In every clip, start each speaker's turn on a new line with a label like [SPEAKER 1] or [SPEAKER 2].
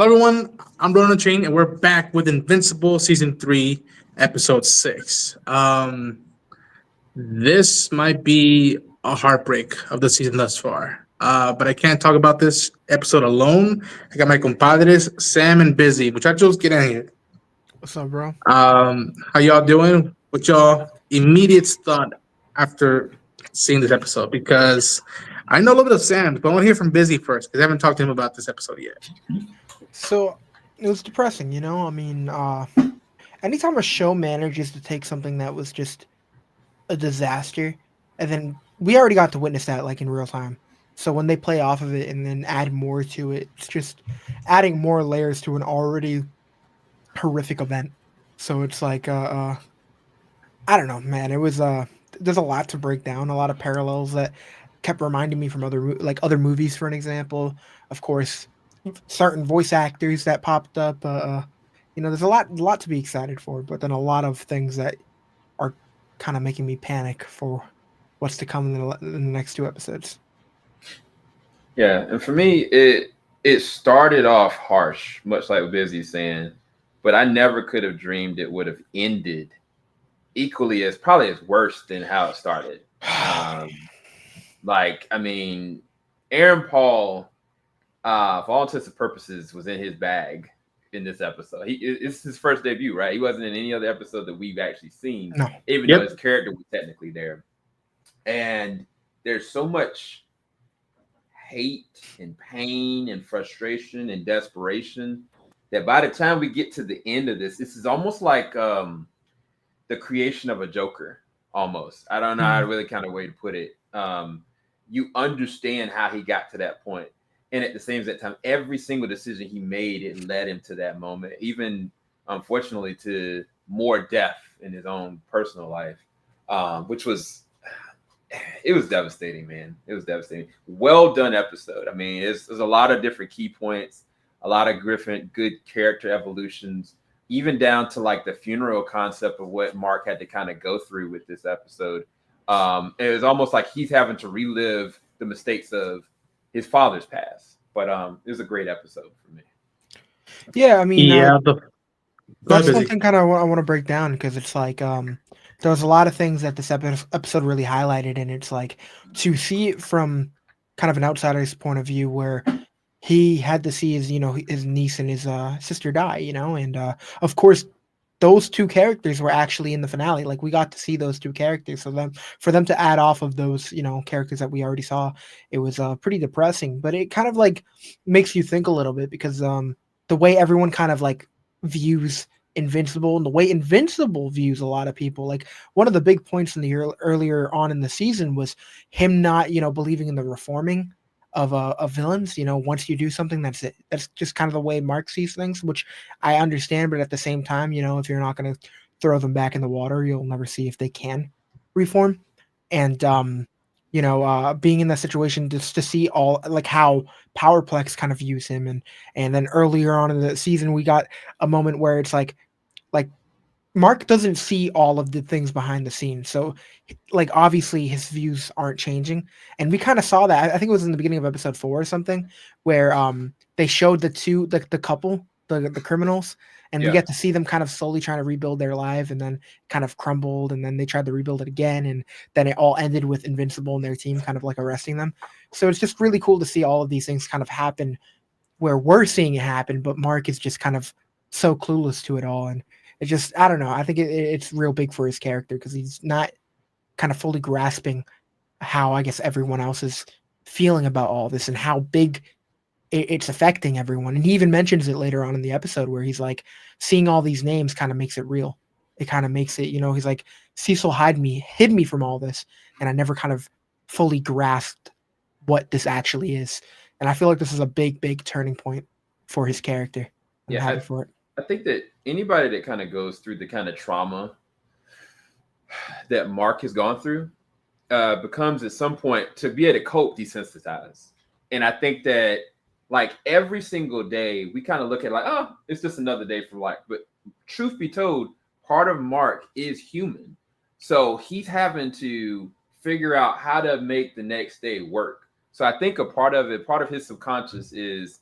[SPEAKER 1] Hello, everyone. I'm Ronin Chain, and we're back with Invincible Season 3, Episode 6. This might be a heartbreak of the season thus far. But I can't talk about this episode alone. I got my compadres, Sam and Bizzy. Muchachos, get in here.
[SPEAKER 2] What's up, bro?
[SPEAKER 1] How y'all doing? What y'all immediate thought after seeing this episode? Because I know a little bit of Sam, but I want to hear from Bizzy first, because I haven't talked to him about this episode yet.
[SPEAKER 2] So it was depressing, you know. I mean, anytime a show manages to take something that was just a disaster, and then we already got to witness that like in real time. So when they play off of it and then add more to it, it's just adding more layers to an already horrific event. So it's like, I don't know, man. It was there's a lot to break down, a lot of parallels that kept reminding me from like other movies, for an example. Of course, certain voice actors that popped up. There's a lot to be excited for, but then a lot of things that are kind of making me panic for what's to come in the next two episodes.
[SPEAKER 3] Yeah, and for me, it started off harsh, much like Bizzy saying, but I never could have dreamed it would have ended equally as probably as worse than how it started. I mean, Aaron Paul, for all intents and purposes, was in his bag in this episode. It's his first debut, right? He wasn't in any other episode that we've actually seen,
[SPEAKER 2] No.
[SPEAKER 3] even though his character was technically there. And there's so much hate and pain and frustration and desperation that by the time we get to the end of this is almost like the creation of a Joker. Almost, I don't know how really kind of way to put it. You understand how he got to that point, and at the same time, every single decision he made, it led him to that moment. Even unfortunately, to more death in his own personal life, which was. It was devastating, man. It was devastating. Well done episode. I mean, there's a lot of different key points, a lot of good character evolutions, even down to like the funeral concept of what Mark had to kind of go through with this episode. It was almost like he's having to relive the mistakes of his father's past. But it was a great episode for me.
[SPEAKER 2] Yeah, I mean, that's
[SPEAKER 1] Busy.
[SPEAKER 2] one thing kind of I want to break down because it's like there was a lot of things that this episode really highlighted, and it's like to see it from kind of an outsider's point of view where he had to see his niece and his sister die, and of course those two characters were actually in the finale. Like we got to see those two characters, so for them to add off of those characters that we already saw, it was pretty depressing. But it kind of like makes you think a little bit because the way everyone kind of like views Invincible and the way Invincible views a lot of people. Like one of the big points in the earlier on in the season was him not, believing in the reforming of villains. Once you do something, that's it. That's just kind of the way Mark sees things, which I understand. But at the same time, if you're not going to throw them back in the water, you'll never see if they can reform. And being in that situation just to see all like how Powerplex kind of views him, and then earlier on in the season we got a moment where it's like Mark doesn't see all of the things behind the scenes. So like obviously his views aren't changing. And we kind of saw that. I think it was in the beginning of episode 4 or something, where they showed the couple, the criminals, and we get to see them kind of slowly trying to rebuild their life, and then kind of crumbled, and then they tried to rebuild it again, and then it all ended with Invincible and their team kind of like arresting them. So it's just really cool to see all of these things kind of happen where we're seeing it happen, but Mark is just kind of so clueless to it all. And it just, I don't know. I think it's real big for his character because he's not kind of fully grasping how I guess everyone else is feeling about all this and how big it's affecting everyone. And he even mentions it later on in the episode where he's like, seeing all these names kind of makes it real. It kind of makes it, he's like, Cecil hid me from all this, and I never kind of fully grasped what this actually is. And I feel like this is a big, big turning point for his character. I'm happy for it.
[SPEAKER 3] I think that anybody that kind of goes through the kind of trauma that Mark has gone through becomes at some point, to be able to cope, desensitized. And I think that like every single day we kind of look at like, oh, it's just another day for life. But truth be told, part of Mark is human. So he's having to figure out how to make the next day work. So I think a part of his subconscious is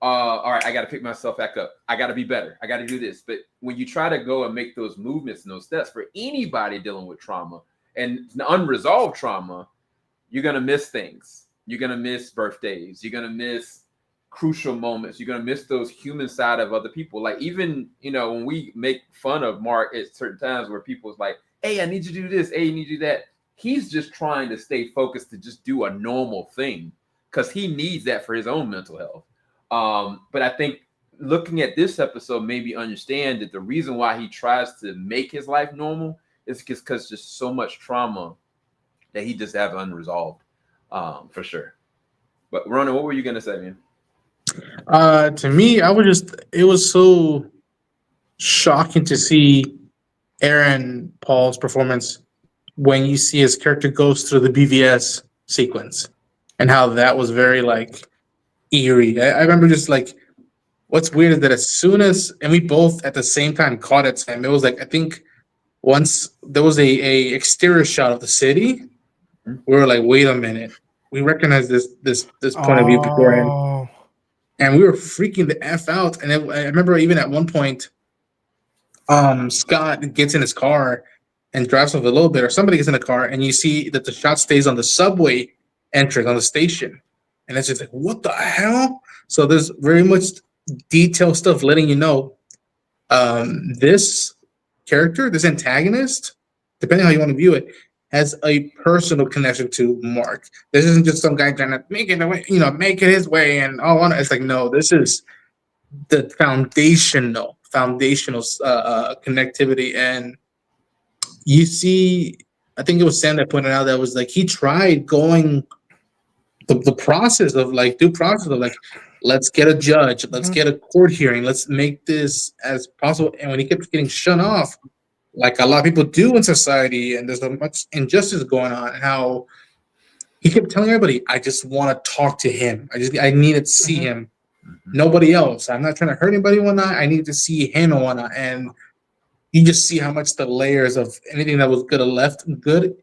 [SPEAKER 3] all right, I got to pick myself back up. I got to be better. I got to do this. But when you try to go and make those movements and those steps for anybody dealing with trauma and unresolved trauma, you're going to miss things. You're going to miss birthdays. You're going to miss crucial moments. You're going to miss those human side of other people. Like even, when we make fun of Mark at certain times where people's like, hey, I need you to do this. Hey, you need to do that. He's just trying to stay focused to just do a normal thing because he needs that for his own mental health. But I think looking at this episode made me understand that the reason why he tries to make his life normal is because just so much trauma that he just have unresolved, for sure. But Ronin, what were you gonna say, man?
[SPEAKER 1] To me, it was so shocking to see Aaron Paul's performance when you see his character goes through the BVS sequence and how that was very like eerie. I remember just like what's weird is that as soon as and we both at the same time caught it, Sam. It was like I think once there was a exterior shot of the city, we were like, wait a minute, we recognize this point of view beforehand,
[SPEAKER 2] Oh,
[SPEAKER 1] and we were freaking the f out. And I remember even at one point, Scott gets in his car and drives off a little bit, or somebody gets in the car, and you see that the shot stays on the subway entrance on the station, and it's just like, what the hell? So there's very much detailed stuff letting you know this character, this antagonist, depending how you want to view it, has a personal connection to Mark. This isn't just some guy trying to make it away, make it his way, and it's like no, this is the foundational connectivity. And you see, I think it was Sam that pointed out that was like he tried going the process of like due process of like, let's get a judge, let's get a court hearing, let's make this as possible. And when he kept getting shut off, like a lot of people do in society, and there's so much injustice going on, and how he kept telling everybody, I just want to talk to him. I need to see him. Nobody else. I'm not trying to hurt anybody and whatnot. I need to see him and whatnot. And you just see how much the layers of anything that was good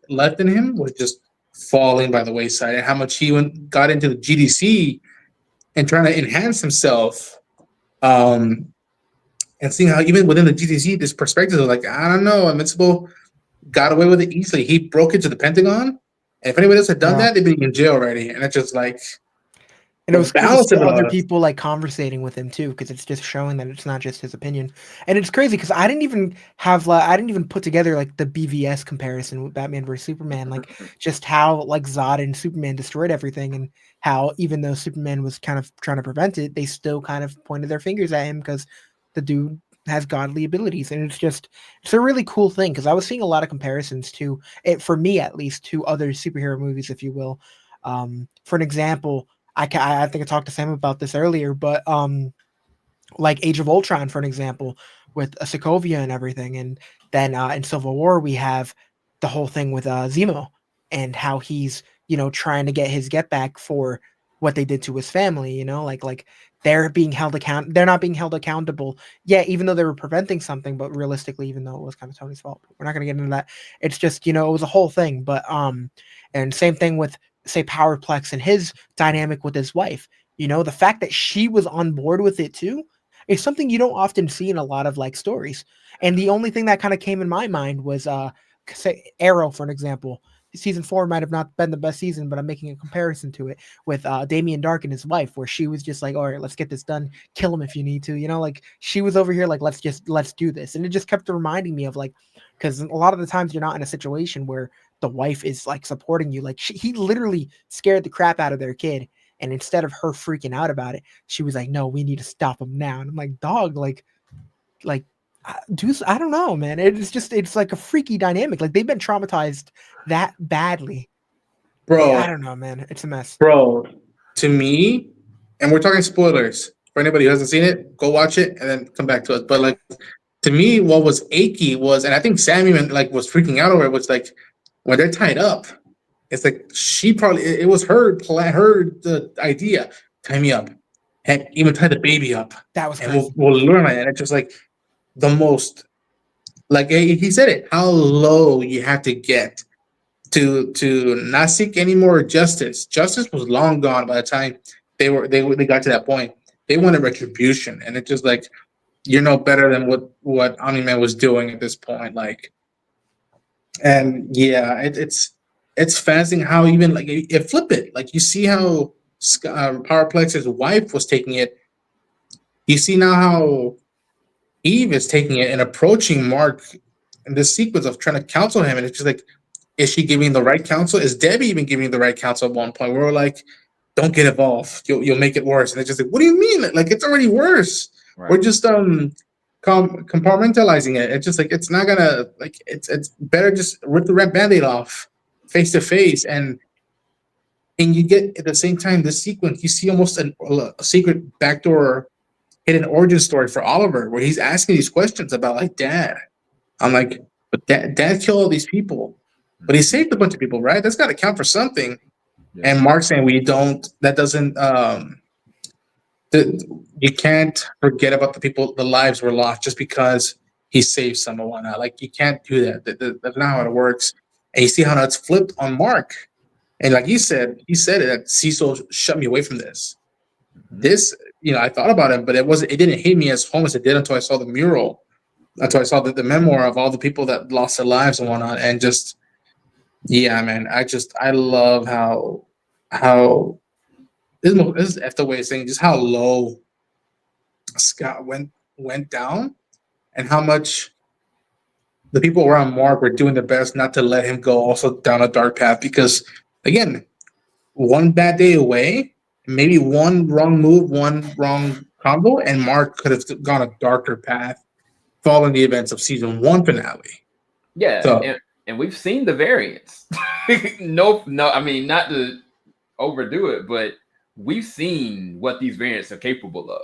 [SPEAKER 1] left in him was just falling by the wayside, and how much he got into the GDC and trying to enhance himself. And seeing how even within the GDC, this perspective of like, I don't know, Invincible got away with it easily. He broke into the Pentagon. And if anybody else had done that, they'd be in jail already. And it's just like,
[SPEAKER 2] and it was cool to see other people like conversating with him too, because it's just showing that it's not just his opinion. And it's crazy because I didn't even put together like the BVS comparison with Batman vs Superman, like just how like Zod and Superman destroyed everything, and how even though Superman was kind of trying to prevent it, they still kind of pointed their fingers at him because the dude has godly abilities. And it's a really cool thing because I was seeing a lot of comparisons to it, for me at least, to other superhero movies, if you will. For an example, I think I talked to Sam about this earlier, but like Age of Ultron, for an example, with Sokovia and everything, and then in Civil War we have the whole thing with Zemo and how he's trying to get his get back for what they did to his family. Like they're not being held accountable. Yeah, even though they were preventing something, but realistically, even though it was kind of Tony's fault, we're not going to get into that. It's just it was a whole thing. But and same thing with, say, Powerplex and his dynamic with his wife. The fact that she was on board with it too is something you don't often see in a lot of like stories. And the only thing that kind of came in my mind was say Arrow, for an example. Season 4 might have not been the best season, but I'm making a comparison to it with Damien Dark and his wife, where she was just like, all right, let's get this done. Kill him if you need to. Like she was over here like, let's do this. And it just kept reminding me of like, because a lot of the times you're not in a situation where the wife is like supporting you. Like he literally scared the crap out of their kid. And instead of her freaking out about it, she was like, no, we need to stop him now. And I'm like, dog, like, dude, I don't know, man. It's like a freaky dynamic. Like they've been traumatized that badly.
[SPEAKER 1] Bro.
[SPEAKER 2] I don't know, man. It's a mess.
[SPEAKER 1] Bro, to me, and we're talking spoilers. For anybody who hasn't seen it, go watch it and then come back to us. But like, to me, what was achy was, and I think Sam even like was freaking out over it, was like when they're tied up, it's like it was her the idea, tie me up, and even tie the baby up.
[SPEAKER 2] That was
[SPEAKER 1] and
[SPEAKER 2] crazy.
[SPEAKER 1] we'll learn that. And it's just like the most, like he said it, how low you have to get to not seek any more justice. Justice was long gone by the time they got to that point. they wanted retribution, and it's just like you're no better than what Omni Man was doing at this point. Like, and yeah, it's fascinating how even like it flip it. Like you see how Powerplex's wife was taking it. You see now how Eve is taking it and approaching Mark in this sequence of trying to counsel him, and it's just like, is she giving the right counsel? Is Debbie even giving the right counsel at one point? Where we're like, don't get involved. You'll make it worse. And it's just like, what do you mean? Like it's already worse.
[SPEAKER 3] Right.
[SPEAKER 1] We're just compartmentalizing it. It's just like it's not gonna like it's better just rip the red band-aid off face to face, and you get at the same time this sequence, you see almost a secret backdoor hidden origin story for Oliver where he's asking these questions about like dad. I'm like, but dad killed all these people, but he saved a bunch of people, right? That's got to count for something.
[SPEAKER 3] Yeah.
[SPEAKER 1] And Mark saying we don't. That doesn't. You can't forget about the people, the lives were lost just because he saved someone. Like you can't do that. That's not how it works. And you see how that's flipped on Mark. And like he said it that Cecil shut me away from this. This, I thought about it, but it didn't hit me as home as it did until I saw the mural. Until I saw the memoir of all the people that lost their lives and whatnot. And just, yeah, man, I love how this is the way of saying just how low Scott went down and how much the people around Mark were doing their best not to let him go also down a dark path, because again, one bad day away, maybe one wrong move, one wrong combo, and Mark could have gone a darker path following the events of season 1 finale.
[SPEAKER 3] Yeah,
[SPEAKER 1] So,
[SPEAKER 3] and we've seen the variants. No, I mean, not to overdo it, but we've seen what these variants are capable of,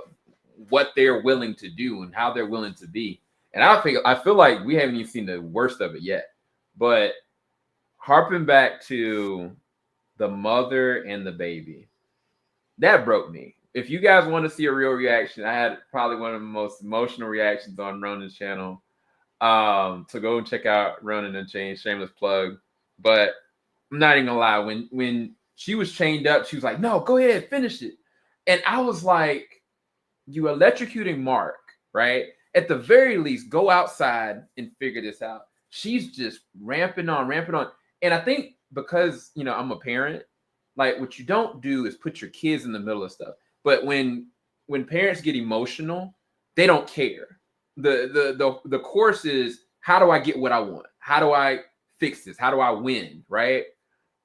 [SPEAKER 3] what they're willing to do, and how they're willing to be. And I feel like we haven't even seen the worst of it yet. But harping back to the mother and the baby, that broke me. If you guys want to see a real reaction, I had probably one of the most emotional reactions on Ronin's channel. So go and check out Ronin Unchained, shameless plug. But I'm not even gonna lie, when she was chained up, she was like, no, go ahead, finish it. And I was like, you electrocuting Mark, right? At the very least, go outside and figure this out. She's just ramping on. And I think because, I'm a parent, like what you don't do is put your kids in the middle of stuff. But when parents get emotional, they don't care. The course is, how do I get what I want? How do I fix this? How do I win? Right?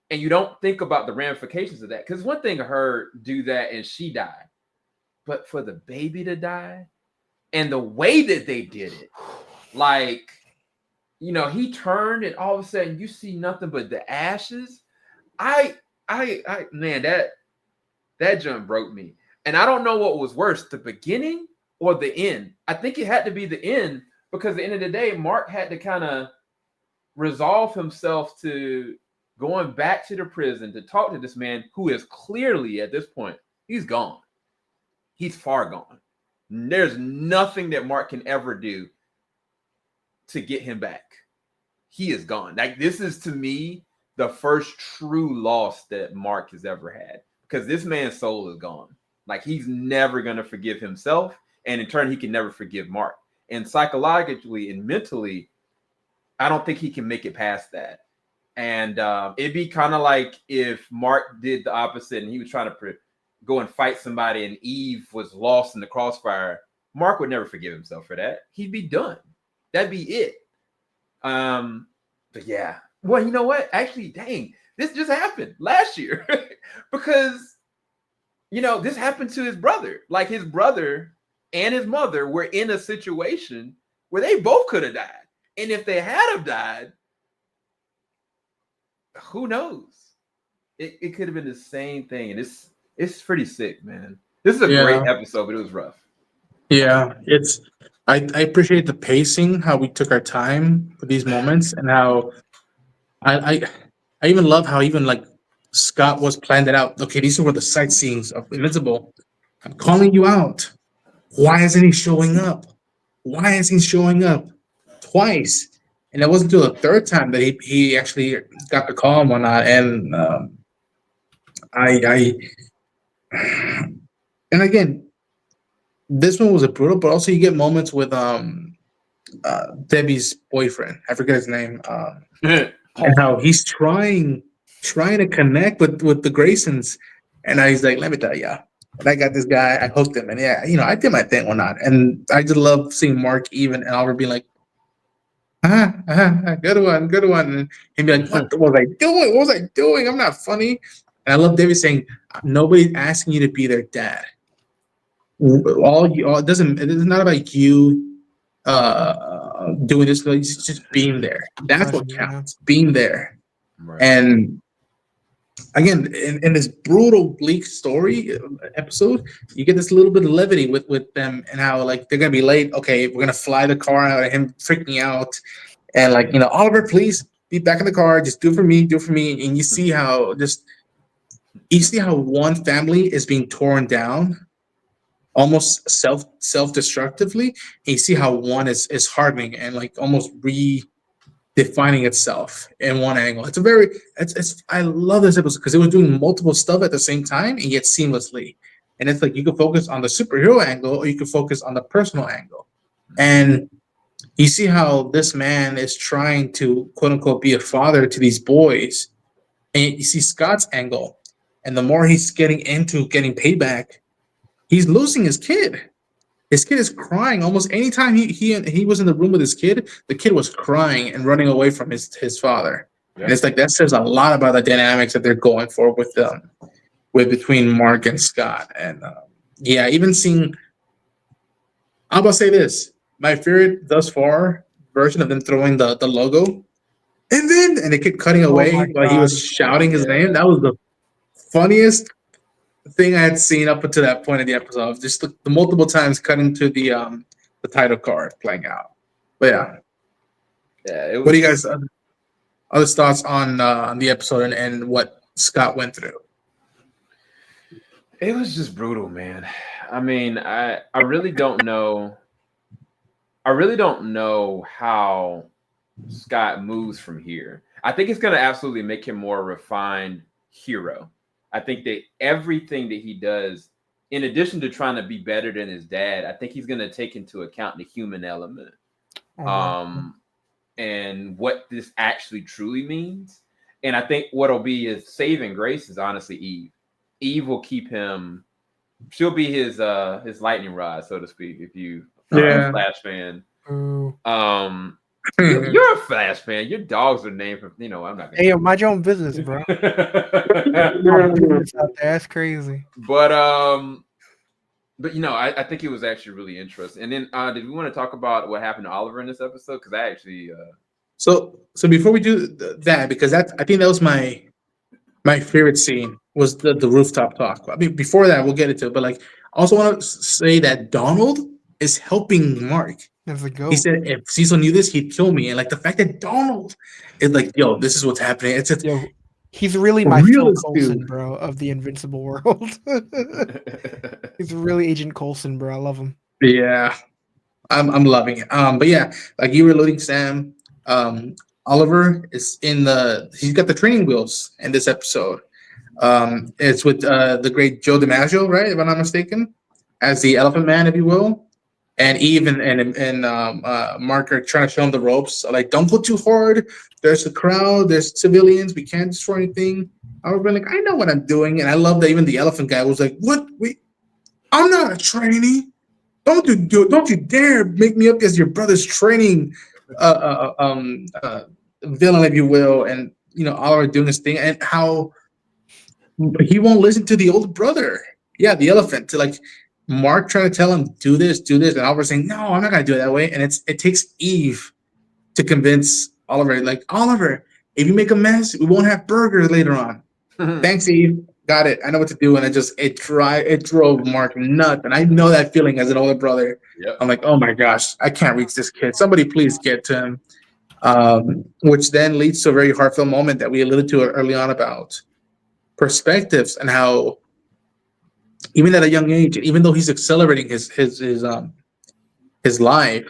[SPEAKER 3] And you don't think about the ramifications of that. Because one thing her do that and she died. But for the baby to die and the way that they did it, like, he turned and all of a sudden you see nothing but the ashes. Man, that jump broke me. And I don't know what was worse, the beginning or the end. I think it had to be the end, because at the end of the day, Mark had to kind of resolve himself to going back to the prison to talk to this man who is clearly at this point, he's gone. He's far gone. There's nothing that Mark can ever do to get him back. He is gone. Like, this is, to me, the first true loss that Mark has ever had, because this man's soul is gone. Like, he's never going to forgive himself, and in turn, he can never forgive Mark. And psychologically and mentally, I don't think he can make it past that. And it'd be kind of like if Mark did the opposite and he was trying to go and fight somebody and Eve was lost in the crossfire. Mark would never forgive himself for that. He'd be done. That'd be it. But yeah. Well, you know what? Actually, dang, this just happened last year because, this happened to his brother. Like, his brother and his mother were in a situation where they both could have died. And if they had have died, who knows? It could have been the same thing. And it's pretty sick, man. This is a great episode, but it was rough.
[SPEAKER 1] Yeah, I appreciate the pacing, how we took our time with these moments, and how I even love how even like Scott was planned it out. Okay, these are where the sightseeings of Invincible. I'm calling you out. Why isn't he showing up? Why isn't he showing up twice? And it wasn't until the third time that he actually got the call and whatnot. And I and again, this one was a brutal, but also you get moments with Debbie's boyfriend. I forget his name. And how he's trying to connect with the Graysons, and now he's like, let me tell you, and I got this guy, I hooked him, and yeah, I did my thing or not, and I just love seeing Mark even and Oliver being like, good one, and he'd be like, what was I doing? What was I doing? I'm not funny. And I love David saying, nobody's asking you to be their dad. It doesn't. It is not about you doing this. It's just being there. That's what counts. Being there.
[SPEAKER 3] Right.
[SPEAKER 1] And again, in this brutal, bleak story episode, you get this little bit of levity with them and how like they're gonna be late. Okay, we're gonna fly the car out, and him freaking out, and like Oliver, please be back in the car. Just do it for me. Do it for me. And you see how one family is being torn down, almost self-destructively. And you see how one is hardening and like almost redefining itself in one angle. I love this episode because it was doing multiple stuff at the same time and yet seamlessly. And it's like you can focus on the superhero angle or you can focus on the personal angle. And you see how this man is trying to quote unquote be a father to these boys. And you see Scott's angle. And the more he's getting into getting payback, he's losing his kid. His kid is crying almost anytime he was in the room with his kid. The kid was crying and running away from his father. Yeah. And it's like that says a lot about the dynamics that they're going for with between Mark and Scott. And even seeing. I'm gonna say this: my favorite thus far version of them throwing the logo, and they kept cutting away while he was shouting his name. That was the funniest thing I had seen up until that point in the episode. Just the multiple times cutting to the title card playing out. But yeah. What do you guys other thoughts on the episode and what Scott went through?
[SPEAKER 3] It was just brutal, man. I mean, I really don't know. I really don't know how Scott moves from here. I think it's going to absolutely make him more refined hero. I think that everything that he does, in addition to trying to be better than his dad, I think he's going to take into account the human element, and what this actually truly means. And I think what'll be his saving grace is honestly Eve. Eve will keep him. She'll be his lightning rod, so to speak. If you are a Flash fan, you're a Flash fan. Your dogs are named from, I'm not gonna.
[SPEAKER 2] Hey, mind your own business, bro. Business out there. That's crazy.
[SPEAKER 3] But I think it was actually really interesting. And then did we want to talk about what happened to Oliver in this episode? Because I actually
[SPEAKER 1] So before we do that, because I think that was my favorite scene was the rooftop talk. I mean, before that, we'll get into it, but like, I also want to say that Donald is helping Mark. He said if Cecil knew this, he'd kill me. And like the fact that Donald is like, yo, this is what's happening.
[SPEAKER 2] He's really my Phil Coulson, bro, of the Invincible world. He's really Agent Coulson, bro. I love him.
[SPEAKER 1] Yeah, I'm loving it. But yeah, like you were alluding, Sam. Oliver is he's got the training wheels in this episode. It's with the great Joe DiMaggio, right? If I'm not mistaken, as the Elephant Man, if you will. And Eve and Mark are trying to show him the ropes. Like, don't go too hard. There's a crowd. There's civilians. We can't destroy anything. I was like, I know what I'm doing. And I love that even the elephant guy was like, what? I'm not a trainee. Don't you dare make me up as your brother's training villain, if you will. And, Oliver doing this thing and how he won't listen to the older brother. Yeah, the elephant, to like Mark trying to tell him, do this, and Oliver saying, no, I'm not going to do it that way. And it takes Eve to convince Oliver, like, Oliver, if you make a mess, we won't have burgers later on. Thanks, Eve. Got it. I know what to do. And it drove Mark nuts. And I know that feeling as an older brother. Yep. I'm like, oh my gosh, I can't reach this kid. Somebody please get to him. Which then leads to a very heartfelt moment that we alluded to early on about perspectives and how even at a young age, even though he's accelerating his life,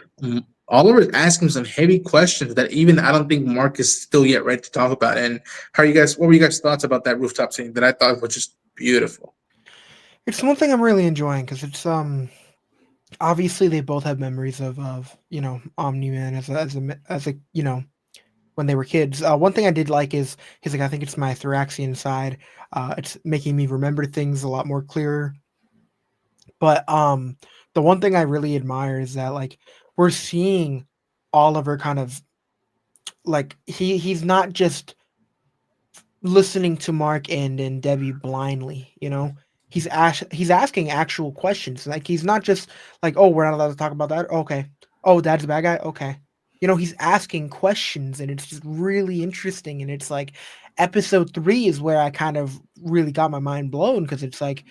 [SPEAKER 1] Oliver is asking some heavy questions that even I don't think Mark is still yet ready to talk about. And what were you guys' thoughts about that rooftop scene that I thought was just beautiful?
[SPEAKER 2] It's one thing I'm really enjoying because obviously they both have memories of Omni-Man as a when they were kids. One thing I did like is he's like, I think it's my thoraxian side. It's making me remember things a lot more clearer. But the one thing I really admire is that like we're seeing Oliver kind of like he's not just listening to Mark and Debbie blindly, you know. He's asking actual questions. Like he's not just like, oh, we're not allowed to talk about that. Okay. Oh, Dad's a bad guy. Okay. You know, he's asking questions, and it's just really interesting. And it's like episode 3 is where I kind of really got my mind blown because it's like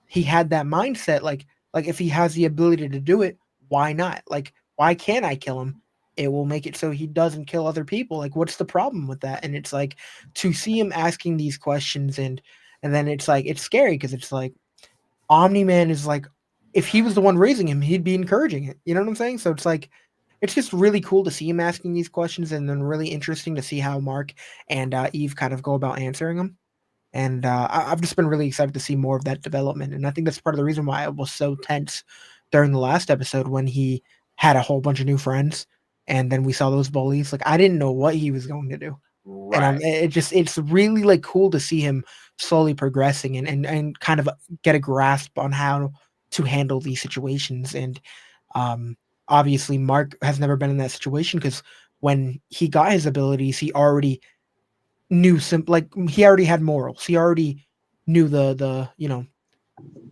[SPEAKER 2] he had that mindset like if he has the ability to do it, why not? Like why can't I kill him? It will make it so he doesn't kill other people. Like what's the problem with that? And it's like to see him asking these questions and then it's like it's scary because it's like Omni-Man is like if he was the one raising him, he'd be encouraging it. You know what I'm saying? So it's like it's just really cool to see him asking these questions and then really interesting to see how Mark and Eve kind of go about answering them. And I've just been really excited to see more of that development. And I think that's part of the reason why I was so tense during the last episode when he had a whole bunch of new friends, and then we saw those bullies. Like I didn't know what he was going to do, and
[SPEAKER 3] Right.
[SPEAKER 2] it's really like cool to see him slowly progressing and kind of get a grasp on how to handle these situations. And um, obviously, Mark has never been in that situation because when he got his abilities, he already knew like he already had morals. He already knew the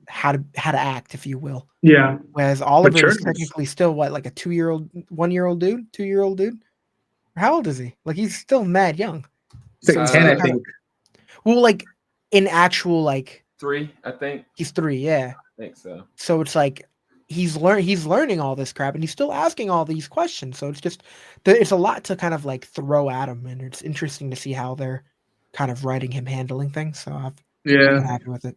[SPEAKER 2] how to act, if you will.
[SPEAKER 1] Yeah,
[SPEAKER 2] Whereas Oliver is
[SPEAKER 1] matureness.
[SPEAKER 2] technically still what, like a 2-year-old, 1-year-old dude, 2-year-old dude. How old is he? Like he's still mad young.
[SPEAKER 1] It's
[SPEAKER 2] So
[SPEAKER 1] like
[SPEAKER 2] he's
[SPEAKER 1] 10,
[SPEAKER 2] still
[SPEAKER 1] I
[SPEAKER 2] kind of
[SPEAKER 1] think.
[SPEAKER 2] well, like in actual like
[SPEAKER 3] 3, I think.
[SPEAKER 2] he's 3, yeah.
[SPEAKER 3] I think so.
[SPEAKER 2] So it's like he's learning all this crap and he's still asking all these questions. So it's just it's a lot to kind of like throw at him, and it's interesting to see how they're kind of writing him handling things. So I've been
[SPEAKER 1] Yeah,
[SPEAKER 2] happy with it.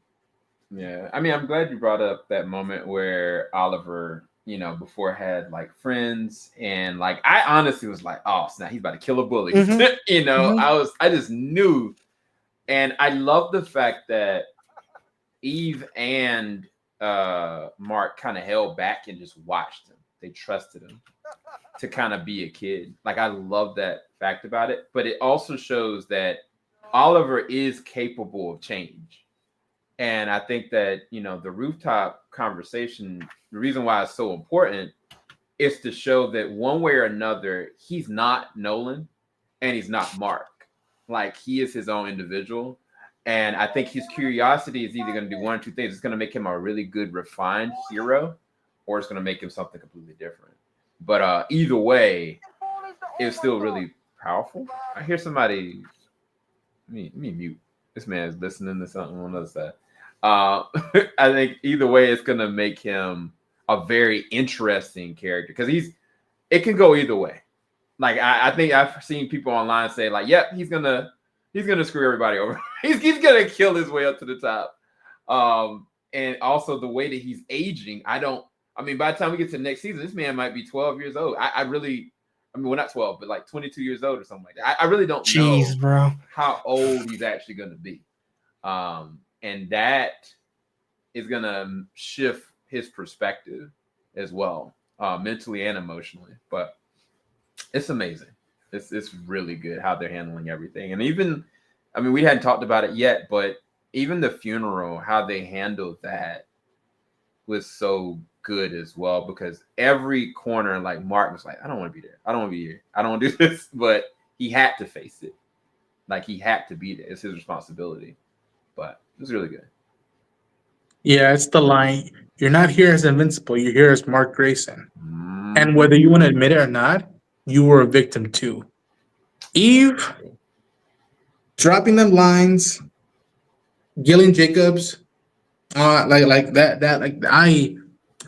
[SPEAKER 3] Yeah. I mean, I'm glad you brought up that moment where Oliver, before had like friends and like I honestly was like, oh snap, he's about to kill a bully.
[SPEAKER 2] Mhm, mhm.
[SPEAKER 3] I just knew. And I love the fact that Eve and Mark kind of held back and just watched him. They trusted him to kind of be a kid. Like I love that fact about it. But it also shows that Oliver is capable of change. And I think that, the rooftop conversation, the reason why it's so important is to show that one way or another, he's not Nolan and he's not Mark. Like he is his own individual. And I think his curiosity is either going to do one or two things. It's going to make him a really good, refined hero, or it's going to make him something completely different. But either way, it's still really powerful. I hear somebody. Let me mute. This man is listening to something on the other side. I think either way, it's gonna make him a very interesting character because it can go either way. Like I think I've seen people online say like, "Yep, he's gonna screw everybody over. he's gonna kill his way up to the top." And also the way that he's aging, I mean, by the time we get to next season, this man might be 12 years old. I really, I mean, well, not 12, but like 22 years old or something like that. I really don't know
[SPEAKER 2] Jeez, bro.
[SPEAKER 3] how old he's actually going to be. And that is going to shift his perspective as well, mentally and emotionally. But it's amazing. It's really good how they're handling everything. And even, I mean, we hadn't talked about it yet, but even the funeral, how they handled that was so good as well, because every corner, like Mark was like, I don't want to be there. I don't want to be here. I don't want to do this. But he had to face it. Like he had to be there. It's his responsibility. But it was really good.
[SPEAKER 1] yeah, it's the line. You're not here as Invincible. You're here as Mark Grayson. And
[SPEAKER 3] Mm-hmm.
[SPEAKER 1] whether you want to admit it or not, you were a victim too. Eve dropping them lines, Gillian Jacobs, like that like I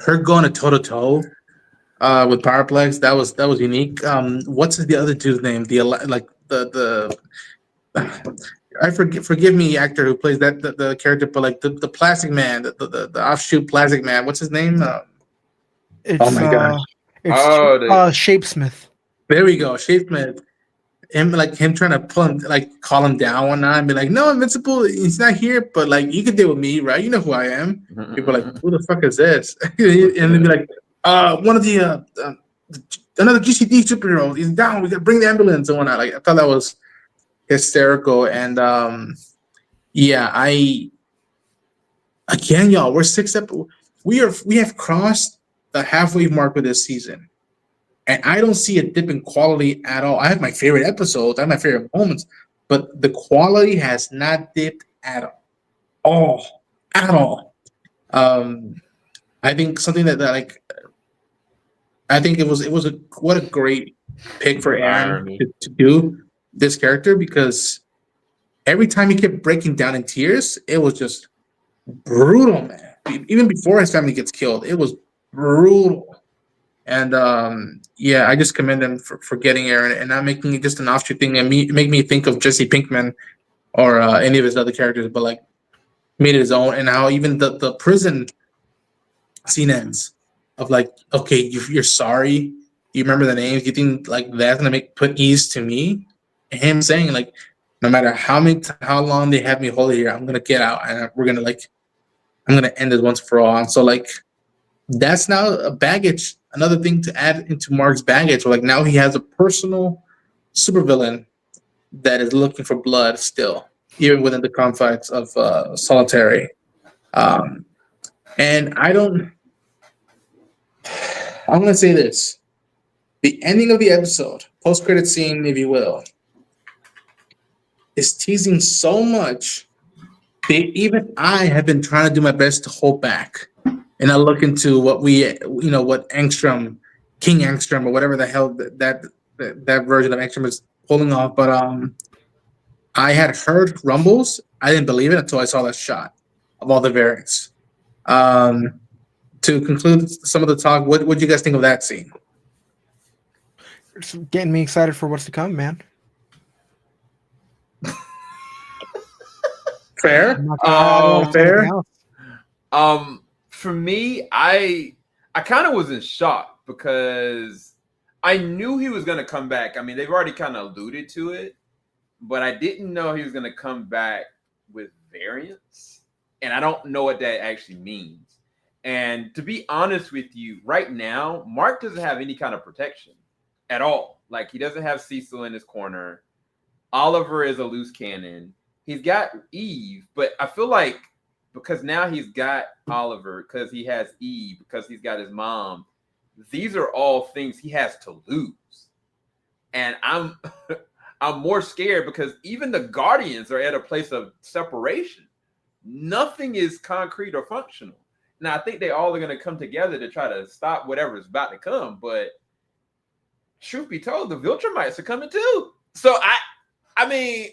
[SPEAKER 1] her going to toe with Powerplex, that was unique. What's the other dude's name? Like the I forgive me, actor who plays the character, but like the Plastic Man, the offshoot Plastic Man. What's his name? Oh
[SPEAKER 2] It's
[SPEAKER 1] my gosh,
[SPEAKER 3] Oh,
[SPEAKER 2] Shapesmith.
[SPEAKER 1] there we go, Shapeman. Him trying to pull him, like call him down one night and be like, "No, Invincible, he's not here, but like you can deal with me, right? You know who I am." People are like, "Who the fuck is this?" And they'd be like, one of the another GCD superhero. He's down. We got to bring the ambulance and whatnot. Like I thought that was hysterical. And yeah, again, y'all, we're we have crossed the halfway mark with this season, and I don't see a dip in quality at all. I have my favorite episodes, I have my favorite moments, but the quality has not dipped at all, at all. I think something that like I think it was a what a great pick for Aaron
[SPEAKER 3] Irony.
[SPEAKER 1] to do this character because every time he kept breaking down in tears, it was just brutal, man. Even before his family gets killed, it was brutal. And yeah, I just commend him for getting Aaron and not making it just an offshoot thing and make me think of Jesse Pinkman or any of his other characters, but like made it his own. And how even the prison scene ends of like, okay, you're sorry, you remember the names, you think like that's gonna put ease to me, and him saying like, no matter how long they have me hold it here, I'm gonna get out and I'm gonna end it once for all. And so like that's now a baggage, another thing to add into Mark's baggage. Like now he has a personal supervillain that is looking for blood still, even within the confines of solitary. Um, and I'm gonna say this: the ending of the episode, post-credit scene, if you will, is teasing so much that even I have been trying to do my best to hold back and I look into what what Angstrom, King Angstrom, or whatever the hell that version of Angstrom is pulling off. But I had heard rumbles. I didn't believe it until I saw that shot of all the variants. Um, to conclude some of the talk, what do you guys think of that scene?
[SPEAKER 2] It's getting me excited for what's to come, man.
[SPEAKER 1] Fair,
[SPEAKER 2] I'm not gonna say
[SPEAKER 1] fair.
[SPEAKER 2] anything else.
[SPEAKER 3] For me, I kind of was in shock because I knew he was going to come back. I mean, they've already kind of alluded to it, but I didn't know he was going to come back with variants, and I don't know what that actually means. And to be honest with you, right now, Mark doesn't have any kind of protection at all. Like he doesn't have Cecil in his corner. Oliver is a loose cannon. He's got Eve, but I feel like because now he's got Oliver, because he has Eve, because he's got his mom, these are all things he has to lose. And I'm I'm more scared because even the Guardians are at a place of separation. Nothing is concrete or functional. Now I think they all are going to come together to try to stop whatever is about to come, but truth be told, the Viltrumites are coming too. So I mean,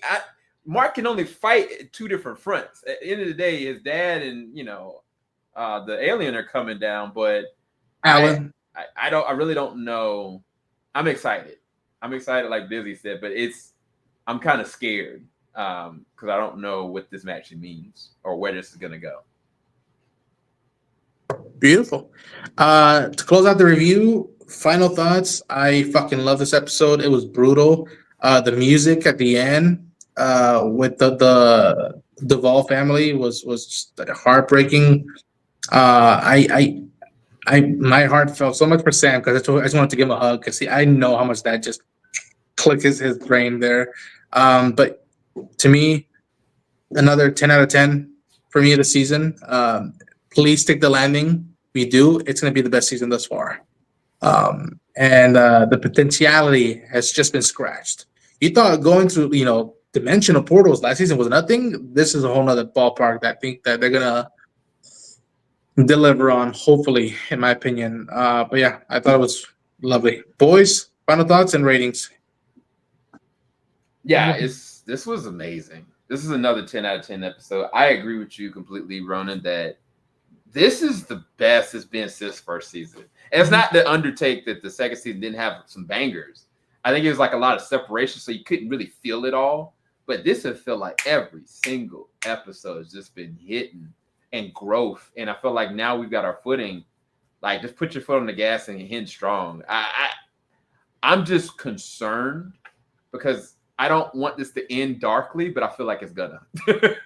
[SPEAKER 3] Mark can only fight at two different fronts. At the end of the day, his dad and the alien are coming down, but
[SPEAKER 1] Alan,
[SPEAKER 3] I really don't know. I'm excited. I'm excited, like Bizzy said, but I'm kind of scared because I don't know what this actually means or where this is gonna go.
[SPEAKER 1] beautiful. To close out the review, final thoughts. I fucking love this episode. It was brutal. The music at the end with the Duvall family was just heartbreaking. My heart felt so much for Sam because I just wanted to give him a hug because I know how much that just clicked his brain there. But to me, another 10 out of 10 for me of the season. Please stick the landing. We do. It's going to be the best season thus far. And the potentiality has just been scratched. You thought going through, dimensional portals last season was nothing. This is a whole nother ballpark that I think that they're going to deliver on, hopefully, in my opinion. But yeah, I thought it was lovely. Boys, final thoughts and ratings.
[SPEAKER 3] Yeah, this was amazing. This is another 10 out of 10 episode. I agree with you completely, Ronin, that this is the best it's been since first season. And it's not to undertake that the second season didn't have some bangers. I think it was like a lot of separation, so you couldn't really feel it all. But this has felt like every single episode has just been hitting and growth. And I feel like now we've got our footing. Like, just put your foot on the gas and hit strong. I'm just concerned because I don't want this to end darkly, but I feel like it's gonna.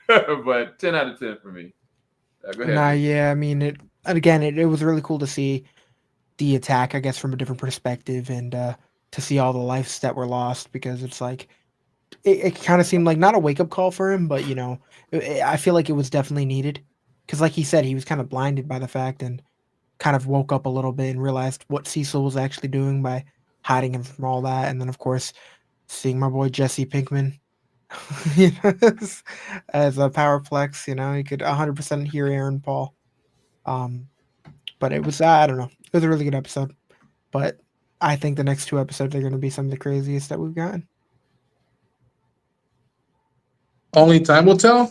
[SPEAKER 3] But 10 out of 10 for me. Go ahead.
[SPEAKER 2] Nah, yeah, I mean it. And again, it was really cool to see the attack, I guess, from a different perspective, and to see all the lives that were lost, because it's like it kind of seemed like not a wake up call for him, but I feel like it was definitely needed, because like he said, he was kind of blinded by the fact and kind of woke up a little bit and realized what Cecil was actually doing by hiding him from all that, and then of course seeing my boy Jesse Pinkman as a powerplex, he could 100% hear Aaron Paul. But it was, I don't know, it was a really good episode. But I think the next 2 episodes are going to be some of the craziest that we've gotten.
[SPEAKER 1] Only time will tell.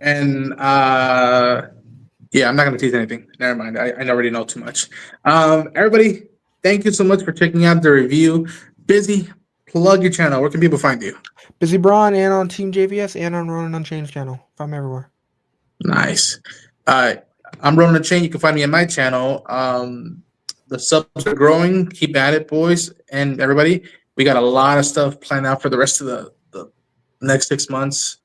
[SPEAKER 1] And yeah, I'm not going to tease anything. Never mind. I already know too much. Everybody, thank you so much for checking out the review. Bizzy, plug your channel. Where can people find you?
[SPEAKER 2] Bizzy Braun, and on TeamJVS, and on Ronin Unchanged channel. I'm everywhere.
[SPEAKER 1] Nice. I'm Ronin Unchained. You can find me on my channel. The subs are growing. Keep at it, boys and everybody. We got a lot of stuff planned out for the rest of the next 6 months.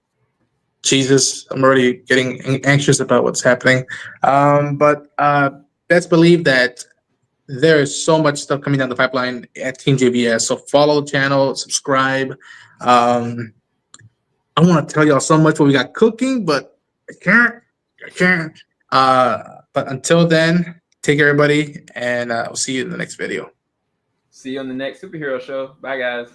[SPEAKER 1] Jesus, I'm already getting anxious about what's happening. But best believe that there is so much stuff coming down the pipeline at TeamJVS. So follow the channel, subscribe. I want to tell y'all so much what we got cooking, but I can't. But until then, take care, everybody, and I'll see you in the next video.
[SPEAKER 3] See you on the next superhero show. Bye, guys.